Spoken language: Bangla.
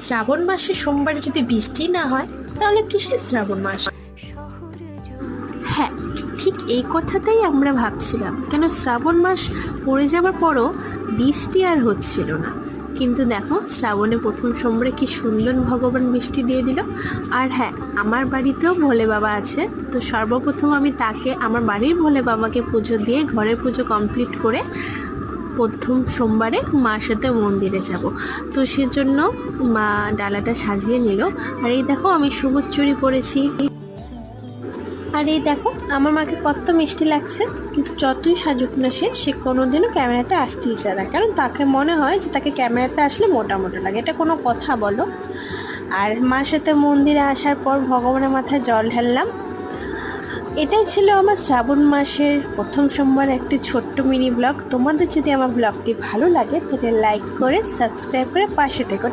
শ্রাবণ মাসে সোমবার যদি বৃষ্টি না হয় তাহলে কিসের শ্রাবণ মাস? হ্যাঁ, ঠিক এই কথাটাই আমরা ভাবছিলাম, কেন শ্রাবণ মাস পড়ে যাওয়ার পরও বৃষ্টি আর হচ্ছিল না। কিন্তু দেখো, শ্রাবণে প্রথম সোমবারে কি সুন্দর ভগবান বৃষ্টি দিয়ে দিল। আর হ্যাঁ, আমার বাড়িতেও ভোলে বাবা আছে, তো সর্বপ্রথম আমি তাকে, আমার বাড়ির ভোলে বাবাকে পুজো দিয়ে ঘরের পুজো কমপ্লিট করে প্রথম সোমবারে মার সাথে মন্দিরে যাব। তো সেজন্য মা ডালাটা সাজিয়ে নিল। আর এই দেখো, আমি সবুজ চুড়ি পরেছি। আর এই দেখো, আমার মাকে কত মিষ্টি লাগছে। কিন্তু যতই সাজুক না সে কোনোদিনও ক্যামেরাতে আসতেই চায় না, কারণ তাকে মনে হয় যে তাকে ক্যামেরাতে আসলে মোটা মোটা লাগে। এটা কোনো কথা বলো? আর মার সাথে মন্দিরে আসার পর ভগবানের মাথায় জল ঢাললাম। এটাই ছিল আমার শ্রাবণ মাসের প্রথম সোমবার একটি ছোট্ট মিনি ব্লগ। তোমাদের যদি আমার ব্লগটি ভালো লাগে তাহলে লাইক করে সাবস্ক্রাইব করে পাশে থেকো।